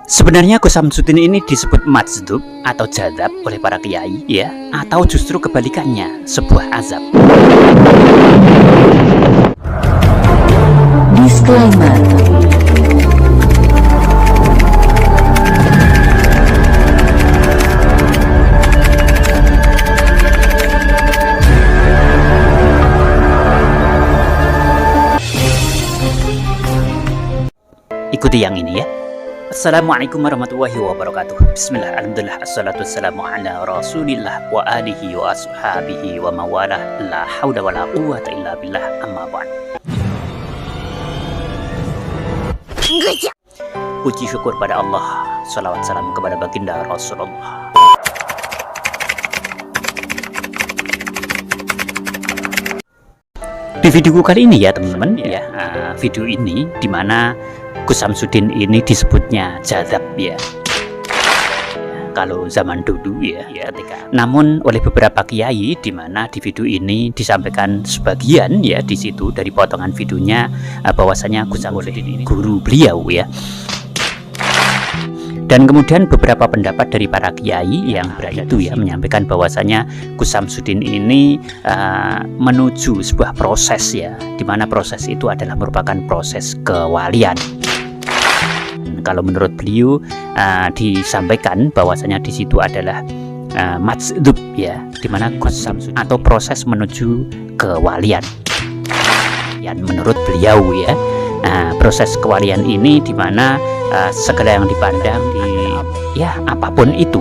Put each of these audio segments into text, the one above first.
Sebenarnya Gus Samsudin ini disebut majdzub atau jadzab oleh para kiai ya, atau justru kebalikannya, sebuah azab. Disclaimer. Ikuti yang ini ya. Assalamualaikum warahmatullahi wabarakatuh. Bismillah, alhamdulillah, assalatu wassalamu ala rasulillah wa alihi wa ashabihi wa mawalah. La hawla wa la quwata illa billah, amma ba'd. Puji syukur pada Allah, salawat salam kepada baginda Rasulullah. Di video kali ini ya teman-teman ya, video ini dimana Gus Samsudin ini disebutnya jadzab ya, kalau zaman dulu ya ketika. Namun oleh beberapa kiai di mana di video ini disampaikan sebagian ya di situ dari potongan videonya bahwasanya Gus Samsudin ini guru beliau ya. Dan kemudian beberapa pendapat dari para kiai yang itu ya menyampaikan bahwasanya Gus Samsudin ini menuju sebuah proses ya, di mana proses itu adalah merupakan proses kewalian. Kalau menurut beliau disampaikan bahwasanya di situ adalah majdzub ya, di mana Gus Samsudin atau proses menuju kewalian. Yang menurut beliau ya, proses kewalian ini di mana segala yang dipandang di ya apapun itu.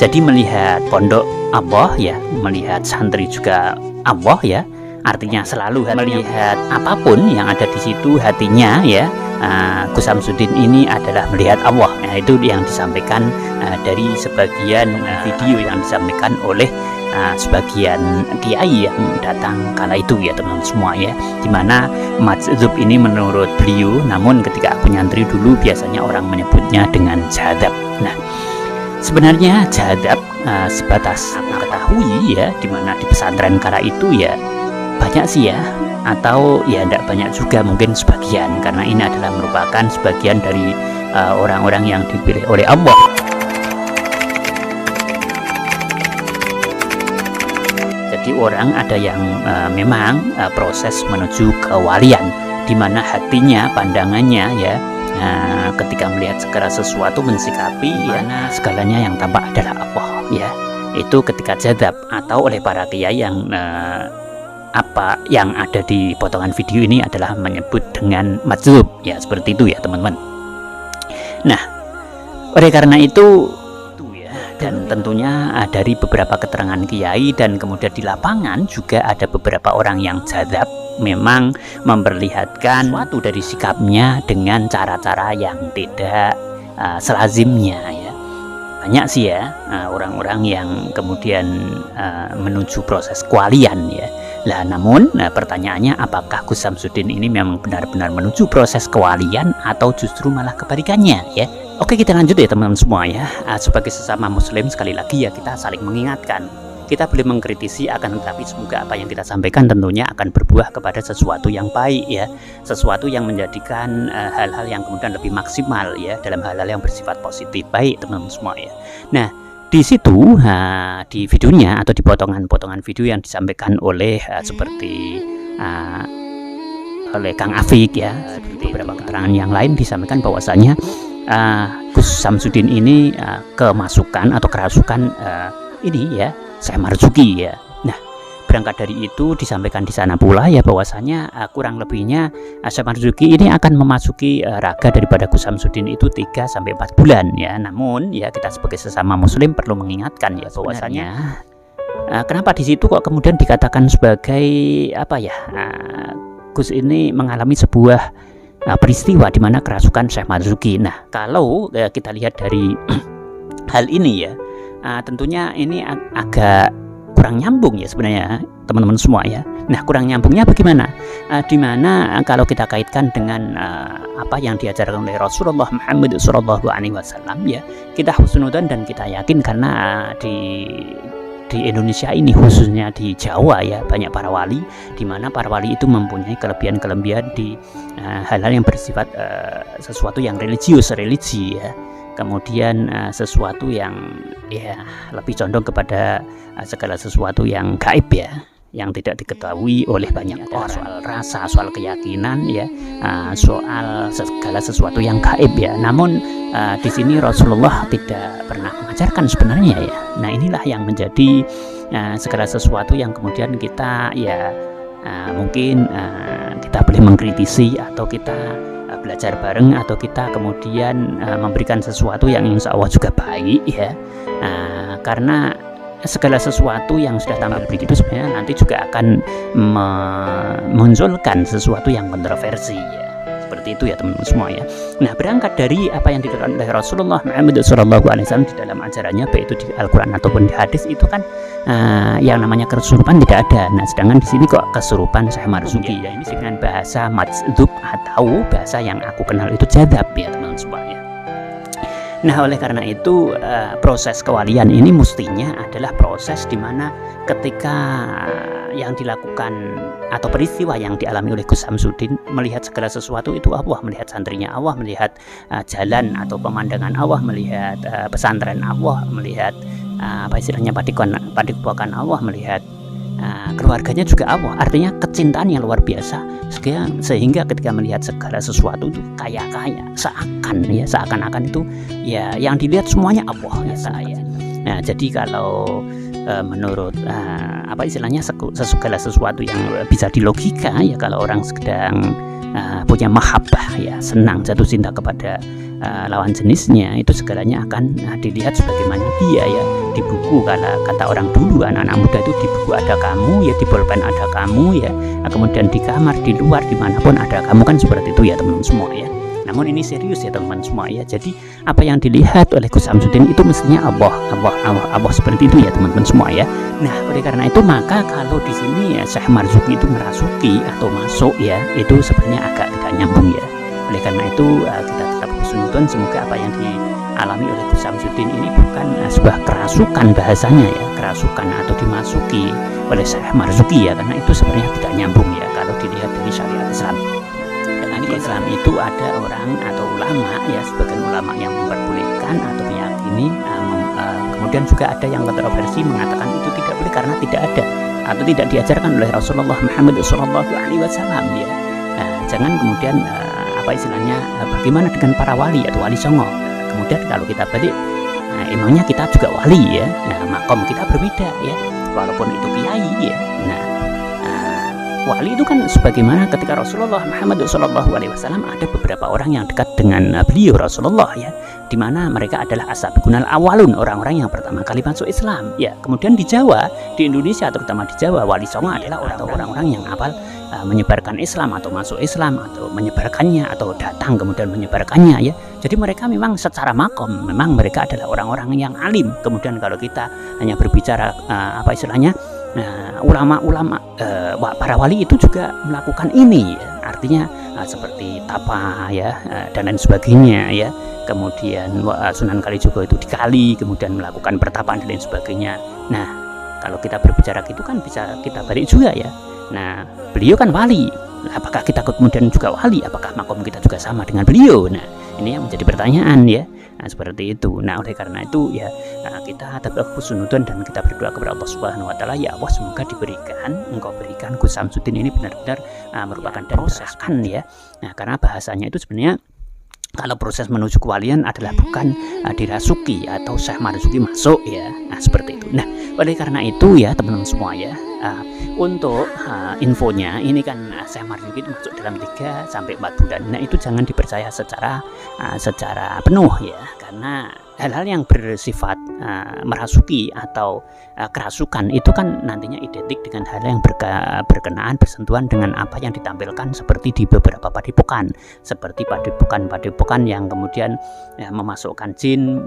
Jadi melihat pondok Allah ya, melihat santri juga Allah ya. Artinya selalu melihat apapun yang ada di situ hatinya ya. Gus Samsudin ini adalah melihat Allah. Nah, itu yang disampaikan dari sebagian video yang disampaikan oleh sebagian kiai yang datang kala itu ya teman-teman semua ya, dimana majdzub ini menurut beliau, namun ketika aku nyantri dulu biasanya orang menyebutnya dengan jadzab. Nah, sebenarnya jadzab sebatas aku ketahui ya, dimana di pesantren kala itu ya banyak sih ya, atau ya tidak banyak juga, mungkin sebagian, karena ini adalah merupakan sebagian dari orang-orang yang dipilih oleh Allah. Jadi orang ada yang memang proses menuju kewalian, di mana hatinya, pandangannya ya, ketika melihat segala sesuatu mensikapi ya, segalanya yang tampak adalah Allah ya, itu ketika jadzab, atau oleh para kiai yang apa yang ada di potongan video ini adalah menyebut dengan majdzub ya, seperti itu ya teman-teman. Nah, oleh karena itu ya, dan tentunya dari beberapa keterangan kiai dan kemudian di lapangan juga ada beberapa orang yang jadzab, memang memperlihatkan suatu dari sikapnya dengan cara-cara yang tidak selazimnya ya. Banyak sih ya orang-orang yang kemudian menuju proses kewalian ya. Lah namun pertanyaannya, apakah Gus Samsudin ini memang benar-benar menuju proses kewalian atau justru malah kebalikannya ya? Oke, kita lanjut ya teman-teman semua ya. Sebagai sesama muslim sekali lagi ya, kita saling mengingatkan. Kita boleh mengkritisi, akan tetapi semoga apa yang kita sampaikan tentunya akan berbuah kepada sesuatu yang baik ya, sesuatu yang menjadikan hal-hal yang kemudian lebih maksimal ya, dalam hal-hal yang bersifat positif. Baik teman-teman semua ya. Nah, di situ di videonya atau di potongan-potongan video yang disampaikan oleh seperti oleh Kang Afik ya, seperti beberapa keterangan yang lain disampaikan bahwasanya Gus Samsudin ini kemasukan atau kerasukan ini ya, Syekh Marzuki ya. Nah, berangkat dari itu disampaikan di sana pula ya bahwasanya kurang lebihnya Syekh Marzuki ini akan memasuki raga daripada Gus Samsudin itu 3-4 bulan ya. Namun ya kita sebagai sesama muslim perlu mengingatkan ya bahwasanya kenapa di situ kok kemudian dikatakan sebagai apa ya, Gus ini mengalami sebuah peristiwa di mana kerasukan Syekh Marzuki. Nah, kalau kita lihat dari hal ini ya, tentunya ini agak kurang nyambung ya sebenarnya teman-teman semua ya. Nah, kurang nyambungnya bagaimana? Dimana kalau kita kaitkan dengan apa yang diajarkan oleh Rasulullah Muhammad SAW ya, kita husnudzon dan kita yakin karena di di Indonesia ini, khususnya di Jawa ya, banyak para wali, di mana para wali itu mempunyai kelebihan-kelebihan di hal-hal yang bersifat sesuatu yang religi ya. Kemudian sesuatu yang ya lebih condong kepada segala sesuatu yang gaib ya, yang tidak diketahui oleh banyak orang, soal rasa, soal keyakinan ya, soal segala sesuatu yang gaib ya. Namun di sini Rasulullah tidak pernah mengajarkan sebenarnya ya. Nah, inilah yang menjadi segala sesuatu yang kemudian kita ya mungkin kita boleh mengkritisi, atau kita belajar bareng, atau kita kemudian memberikan sesuatu yang insya Allah juga baik ya, karena segala sesuatu yang sudah tampil begitu sebenarnya nanti juga akan memunculkan sesuatu yang kontroversi ya. Seperti itu ya teman-teman semua ya. Nah, berangkat dari apa yang dikatakan oleh Rasulullah Muhammad SAW di dalam ajarannya, baik itu di Al-Quran ataupun di hadis, itu kan yang namanya kesurupan tidak ada. Nah, sedangkan di sini kok kesurupan Syekh Marzuki ya, ini dengan bahasa majdzub atau bahasa yang aku kenal itu jadzab ya teman-teman semua ya. Nah, oleh karena itu proses kewalian ini mestinya adalah proses di mana ketika yang dilakukan atau peristiwa yang dialami oleh Gus Samsudin, melihat segala sesuatu itu Allah, melihat santrinya Allah, melihat jalan atau pemandangan Allah, melihat pesantren Allah, melihat apa istilahnya padepokan Allah, melihat keluarganya juga Allah. Artinya kecintaan yang luar biasa sehingga ketika melihat segala sesuatu itu kaya-kaya, seakan-akan itu ya yang dilihat semuanya Allah ya saya. Nah, jadi kalau menurut apa istilahnya segala sesuatu yang bisa dilogika ya, kalau orang sedang punya mahabbah ya, senang jatuh cinta kepada lawan jenisnya, itu segalanya akan dilihat sebagaimana dia ya. Di buku, kalau kata orang dulu, anak-anak muda itu di buku ada kamu ya, di bolpen ada kamu ya, kemudian di kamar, di luar, dimanapun ada kamu, kan seperti itu ya teman-teman semua ya. Namun ini serius ya teman-teman semua ya. Jadi apa yang dilihat oleh Gus Samsudin itu mestinya Allah seperti itu ya teman-teman semua ya. Nah, oleh karena itu maka kalau di sini ya Syekh Marzuki itu merasuki atau masuk ya, itu sebenarnya agak tidak nyambung ya. Oleh karena itu kita tetap husnuzon, semoga apa yang dialami oleh Gus Samsudin ini bukan sebuah kerasukan bahasanya ya, kerasukan atau dimasuki oleh Syekh Marzuki ya, karena itu sebenarnya tidak nyambung ya kalau dilihat dari syariat Islam. Di Islam itu ada orang atau ulama ya, sebagian ulama yang memperbolehkan atau meyakini, kemudian juga ada yang kontroversi mengatakan itu tidak boleh karena tidak ada atau tidak diajarkan oleh Rasulullah Muhammad SAW ya. Jangan kemudian apa istilahnya, bagaimana dengan para wali atau wali songo. Kemudian kalau kita balik, emangnya kita juga wali ya. Nah, makom kita berbeda ya, walaupun itu kiai ya. Nah, wali itu kan sebagaimana ketika Rasulullah Muhammad SAW ada beberapa orang yang dekat dengan beliau Rasulullah ya, di mana mereka adalah as-sabiqunal awalun, orang-orang yang pertama kali masuk Islam ya. Kemudian di Jawa, di Indonesia terutama di Jawa, wali songo adalah orang-orang yang awal menyebarkan Islam atau masuk Islam atau menyebarkannya atau datang kemudian menyebarkannya ya. Jadi mereka memang secara makom memang mereka adalah orang-orang yang alim. Kemudian kalau kita hanya berbicara apa istilahnya, ulama-ulama para wali itu juga melakukan ini ya. Artinya seperti tapa ya, dan lain sebagainya ya. Kemudian Sunan Kalijogo itu di kali kemudian melakukan pertapaan dan lain sebagainya. Nah, kalau kita berbicara gitu kan bisa kita balik juga ya. Nah, beliau kan wali, apakah kita kemudian juga wali? Apakah makom kita juga sama dengan beliau? Nah, ini yang menjadi pertanyaan ya. Nah, seperti itu. Nah, oleh karena itu ya kita tetap husnuzon dan kita berdoa kepada Allah Subhanahu wa taala, ya Allah semoga engkau berikan Gus Samsudin ini benar-benar merupakan proses ya. Nah, karena bahasanya itu sebenarnya kalau proses menuju kewalian adalah bukan dirasuki atau Syekh Marzuki masuk ya. Nah, seperti itu. Nah, oleh karena itu ya teman-teman semua ya, untuk infonya ini kan Syekh Marzuki itu masuk dalam 3 sampai 4 bulan. Nah, itu jangan dipercaya secara penuh ya, karena hal-hal yang bersifat merasuki atau kerasukan itu kan nantinya identik dengan hal yang berkenaan bersentuhan dengan apa yang ditampilkan seperti di beberapa padepokan, seperti padepokan yang kemudian memasukkan jin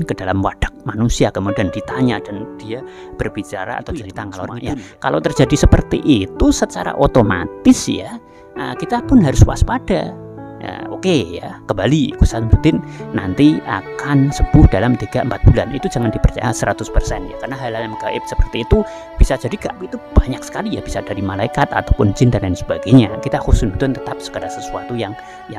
ke dalam wadah manusia, kemudian ditanya dan dia berbicara atau cerita ngalor ya. Kalau terjadi seperti itu secara otomatis ya kita pun harus waspada. Oke, oke ya, kembali Gus Samsudin nanti akan sembuh dalam 3-4 bulan. Itu jangan dipercaya 100% ya, karena hal-hal yang gaib seperti itu bisa jadi gaib itu banyak sekali ya, bisa dari malaikat ataupun jin dan lain sebagainya. Kita husnudon tetap segala sesuatu yang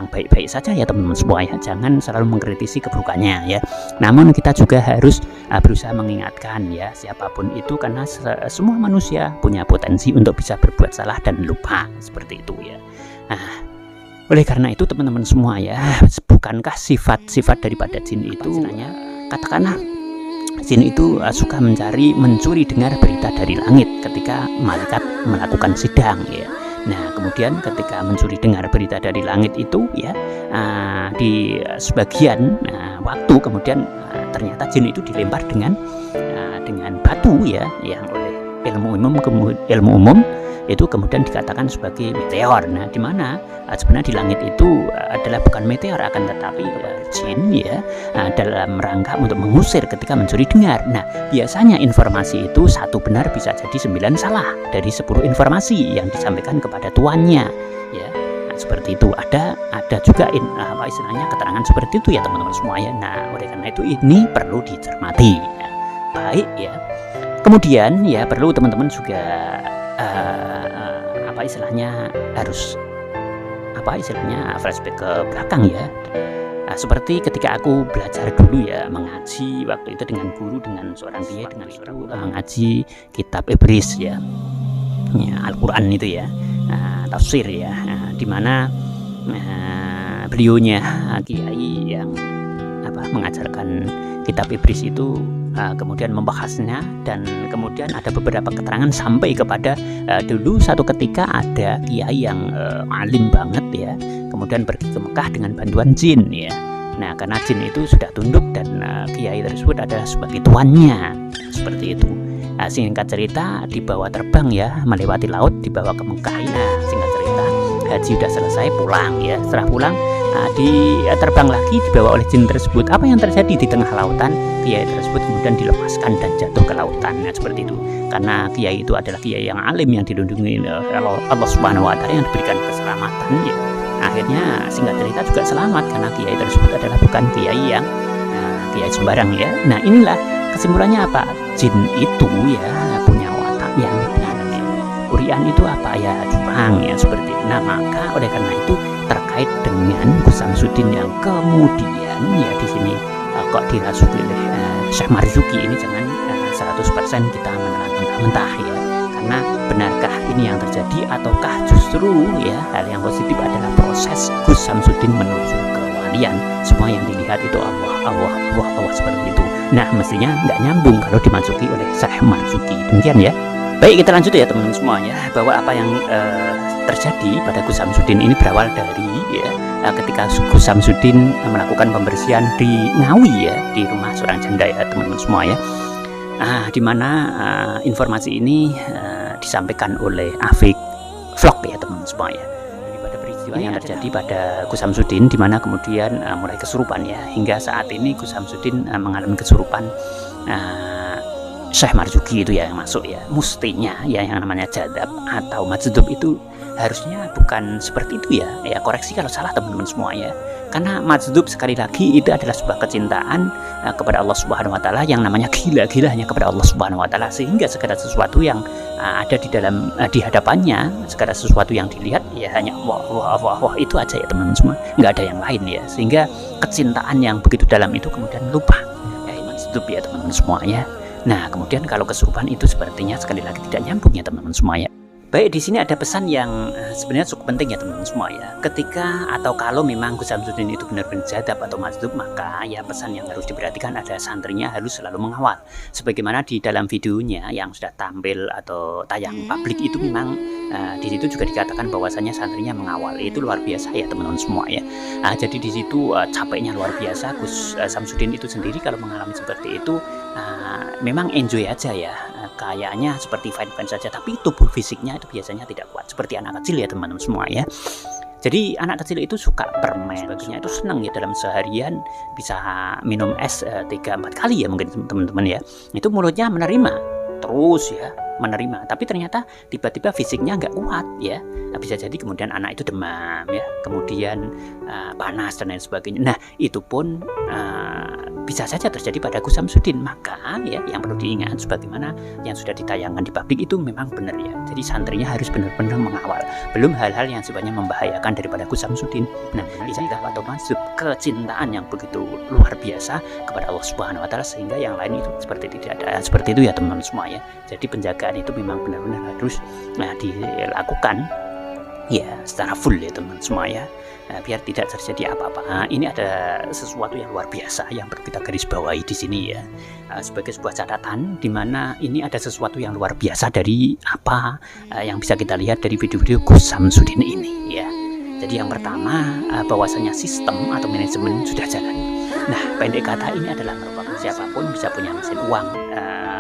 baik-baik saja ya teman-teman semua ya, jangan selalu mengkritisi keburukannya ya. Namun kita juga harus berusaha mengingatkan ya, siapapun itu, karena semua manusia punya potensi untuk bisa berbuat salah dan lupa, seperti itu ya. Nah, oleh karena itu teman-teman semua ya, bukankah sifat-sifat daripada jin itu, istilahnya katakanlah jin itu suka mencuri dengar berita dari langit ketika malaikat melakukan sidang ya. Nah, kemudian ketika mencuri dengar berita dari langit itu ya, di sebagian waktu kemudian ternyata jin itu dilempar dengan batu ya, yang oleh ilmu umum itu kemudian dikatakan sebagai meteor. Nah, di mana sebenarnya di langit itu adalah bukan meteor, akan tetapi jin ya, dalam rangka untuk mengusir ketika mencuri dengar. Nah, biasanya informasi itu 1 benar bisa jadi 9 salah dari 10 informasi yang disampaikan kepada tuannya ya. Nah, seperti itu. Ada juga istilahnya keterangan seperti itu ya teman-teman semua ya. Nah, oleh karena itu ini perlu dicermati. Nah, baik ya. Kemudian ya perlu teman-teman juga harus flashback ke belakang ya. Seperti ketika aku belajar dulu ya, mengaji waktu itu dengan guru, dengan seorang kiai, mengaji kitab Ibris ya, Al-Quran itu ya, tafsir ya, dimana beliaunya kiai yang mengajarkan kitab Ibris itu kemudian membahasnya, dan kemudian ada beberapa keterangan sampai kepada dulu satu ketika ada kiai yang alim banget ya, kemudian pergi ke Mekah dengan bantuan jin ya. Nah, karena jin itu sudah tunduk dan kiai tersebut adalah sebagai tuannya, seperti itu. Singkat cerita dibawa terbang ya, melewati laut, dibawa ke Mekah. Nah, singkat cerita haji sudah selesai, pulang ya. Setelah pulang terbang lagi, dibawa oleh jin tersebut. Apa yang terjadi di tengah lautan? Kiai tersebut kemudian dilepaskan dan jatuh ke lautan. Nah, seperti itu. Karena kiai itu adalah kiai yang alim, yang dilindungi Allah Subhanahu wa taala, yang diberikan keselamatan ya. Akhirnya singkat cerita juga selamat, karena kiai tersebut adalah bukan kiai yang kiai sembarang ya. Nah, inilah kesimpulannya apa? Jin itu ya punya watak yang benar ya. Urian itu apa ya, curang ya, seperti itu. Nah, maka oleh karena itu terkait dengan Gus Samsudin yang kemudian ya di sini kok dirasuki oleh Syekh Marzuki, ini jangan 100% kita menelan mentah-mentah ya. Karena benarkah ini yang terjadi, ataukah justru ya hal yang positif adalah proses Gus Samsudin menuju kewalian? Semua yang dilihat itu Allah seperti itu. Nah, mestinya nggak nyambung kalau dimasuki oleh Syekh Marzuki. Demikian ya. Baik, kita lanjut ya teman-teman semua ya, bahwa apa yang terjadi pada Gus Samsudin ini berawal dari ya ketika Gus Samsudin melakukan pembersihan di Ngawi ya, di rumah seorang janda ya teman-teman semua ya. Di mana informasi ini disampaikan oleh Afik Vlog ya teman-teman semua ya. Daripada peristiwa yang terjadi pada Gus Samsudin, di mana kemudian mulai kesurupan ya, hingga saat ini Gus Samsudin mengalami kesurupan. Syekh Marzuki itu ya yang masuk ya, mustinya ya yang namanya jadab atau majdzub itu harusnya bukan seperti itu ya. Ya, koreksi kalau salah teman-teman semua ya. Karena majdzub sekali lagi itu adalah sebuah kecintaan kepada Allah Subhanahu wa taala, yang namanya gila-gilanya kepada Allah Subhanahu wa taala, sehingga segala sesuatu yang ada di dalam di hadapannya, segala sesuatu yang dilihat ya hanya wah itu aja ya teman-teman semua, nggak ada yang lain ya, sehingga kecintaan yang begitu dalam itu kemudian lupa ya, majdzub ya teman-teman semua ya. Nah, kemudian kalau kesurupan itu sepertinya sekali lagi tidak nyambung ya teman-teman semua ya. Baik, di sini ada pesan yang sebenarnya cukup penting ya teman-teman semua ya. Ketika atau kalau memang Gus Samsudin itu benar-benar jadab atau majdzub, maka ya pesan yang harus diperhatikan adalah santrinya harus selalu mengawal. Sebagaimana di dalam videonya yang sudah tampil atau tayang publik itu memang di situ juga dikatakan bahwasanya santrinya mengawal. Itu luar biasa ya teman-teman semua ya. Jadi di situ capeknya luar biasa. Gus Samsudin itu sendiri kalau mengalami seperti itu memang enjoy aja ya, kayaknya seperti fine-fine saja, tapi tubuh fisiknya itu biasanya tidak kuat, seperti anak kecil ya teman-teman semua ya. Jadi anak kecil itu suka permen, sebagainya itu senang ya, dalam seharian bisa minum es 3-4 kali ya mungkin teman-teman ya. Itu mulutnya menerima terus ya, menerima, tapi ternyata tiba-tiba fisiknya nggak kuat ya. Bisa jadi kemudian anak itu demam ya, kemudian panas dan lain sebagainya. Nah itu pun bisa saja terjadi pada Gus Samsudin. Maka ya yang perlu diingat sebagaimana yang sudah ditayangkan di publik itu memang benar ya. Jadi santrinya harus benar-benar mengawal. Belum hal-hal yang sifatnya membahayakan daripada Gus Samsudin. Nah izah atau maksud kecintaan yang begitu luar biasa kepada Allah Subhanahu Wa Taala sehingga yang lain itu seperti tidak ada. Seperti itu ya teman-teman semua ya. Jadi penjagaan itu memang benar-benar harus dilakukan ya secara full ya teman semua ya. Biar tidak terjadi apa-apa. Ini ada sesuatu yang luar biasa yang perlu kita garis bawahi di sini ya, sebagai sebuah catatan di mana ini ada sesuatu yang luar biasa dari apa yang bisa kita lihat dari video-video Gus Samsudin ini ya. Jadi yang pertama bahwasanya sistem atau manajemen sudah jalan. Nah pendek kata ini adalah merupakan siapapun bisa punya mesin uang,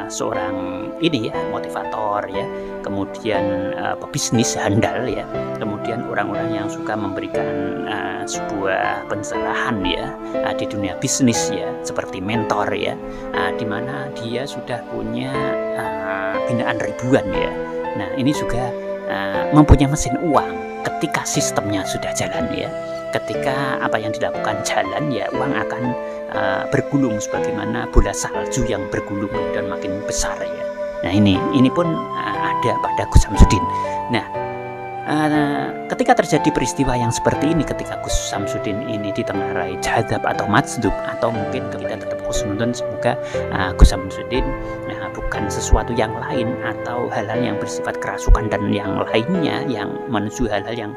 seorang ini ya motivator ya, kemudian pebisnis handal ya, kemudian orang-orang yang suka memberikan sebuah pencerahan ya di dunia bisnis ya, seperti mentor ya, di mana dia sudah punya binaan ribuan ya. Nah ini juga mempunyai mesin uang ketika sistemnya sudah jalan ya. Ketika apa yang dilakukan jalan ya, uang akan bergulung sebagaimana bola salju yang bergulung dan makin besar ya. Nah ini pun ada pada Gus Samsudin. Nah ketika terjadi peristiwa yang seperti ini, ketika Gus Samsudin ini ditengarai jadzab atau majdzub, atau mungkin kita tetap husnudon, semoga Gus Samsudin bukan sesuatu yang lain atau hal-hal yang bersifat kerasukan dan yang lainnya yang menuju hal-hal yang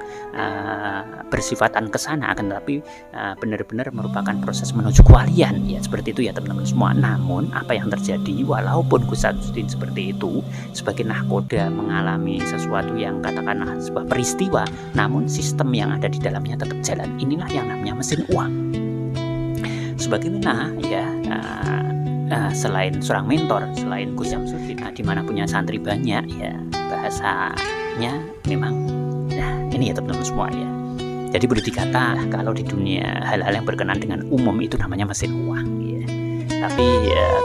bersifatan kesana, akan tetapi benar-benar merupakan proses menuju kewalian ya, seperti itu ya teman-teman semua. Namun apa yang terjadi, walaupun Gus Samsudin seperti itu sebagai nahkoda mengalami sesuatu yang katakanlah sebuah peristiwa, namun sistem yang ada di dalamnya tetap jalan. Inilah yang namanya mesin uang. Sebagaimana ya selain seorang mentor, selain Gus Samsudin, di mana punya santri banyak ya, bahasanya memang ini ya teman-teman semua ya. Jadi boleh dikata kalau di dunia hal-hal yang berkenaan dengan umum itu namanya mesin uang ya. Tapi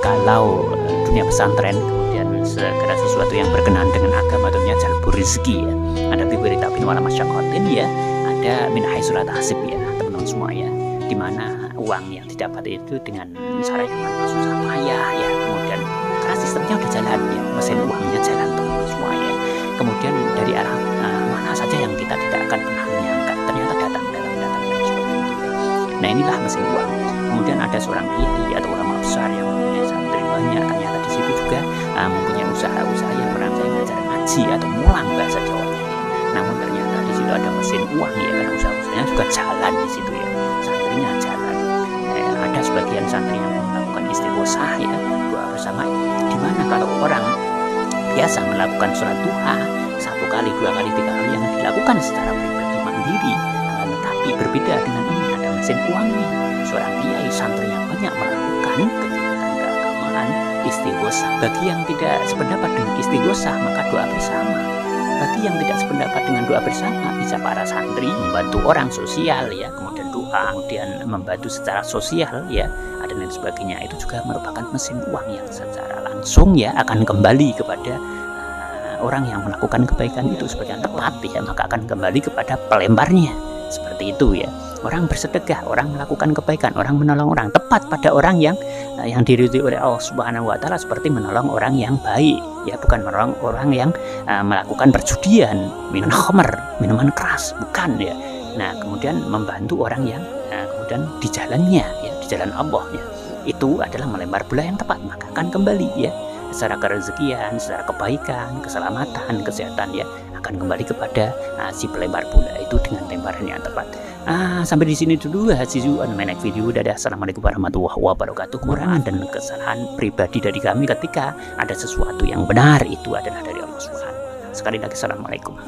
kalau dunia pesantren kemudian segera sesuatu yang berkenaan dengan agama, tentunya jalbur rezeki ya. Ada berita bin wala masyakotin ya, ada min haitsu la tahsib ya teman-teman semua ya, dimana uang yang didapat itu dengan cara yang susah payah ya, kemudian karena sistemnya udah jalan ya, mesin uangnya jalan teman-teman semua ya. Kemudian dari arah mana saja yang kita tidak akan pernah menyangka ternyata datang seperti itu. Nah inilah mesin uang. Kemudian ada seorang kiai atau ulama besar yang mempunyai santri banyak, ternyata di situ juga mempunyai usaha-usaha yang berangsur mengajar ngaji atau mulang bahasa Jawanya ya. Namun ternyata di situ ada mesin uang ya, karena usaha-usahanya juga jalan di situ ya, santrinya jalan. Ada sebagian santri yang melakukan istighosah ya, doa bersama, dimana kalau orang biasa melakukan sholat duha 1 kali, 2 kali, 3 kali yang dilakukan secara pribadi mandiri, tetapi berbeda dengan ini ada mesin uangnya. Seorang kiai santrinya banyak melakukan kegiatan keagamaan istighosah. Bagi yang tidak sependapat dengan istighosah maka doa bersama. Bagi yang tidak sependapat dengan doa bersama, bisa para santri membantu orang sosial ya, kemudian doa, kemudian membantu secara sosial ya, dan lain sebagainya. Itu juga merupakan mesin uang yang secara langsung ya akan kembali kepada orang yang melakukan kebaikan itu sebagai yang tepat ya, maka akan kembali kepada pelemparnya. Seperti itu ya. Orang bersedekah, orang melakukan kebaikan, orang menolong orang, tepat pada orang yang diridhoi oleh Allah Subhanahu Wa Taala, seperti menolong orang yang baik ya, bukan menolong orang yang melakukan perjudian, minum khamr, minuman keras, bukan ya. Nah kemudian membantu orang yang kemudian di jalannya ya, di jalan Allah ya, itu adalah melempar bola yang tepat, maka akan kembali ya secara kerezekian, secara kebaikan, keselamatan, kesehatan ya, akan kembali kepada si pelempar bola itu dengan lemparan yang tepat. Sampai di sini dulu hasil next video. Dadah, assalamualaikum warahmatullahi wabarakatuh. Kekurangan dan kesalahan pribadi dari kami ketika ada sesuatu yang benar itu adalah dari Allah Subhanahu wa Ta'ala. Sekali lagi assalamualaikum.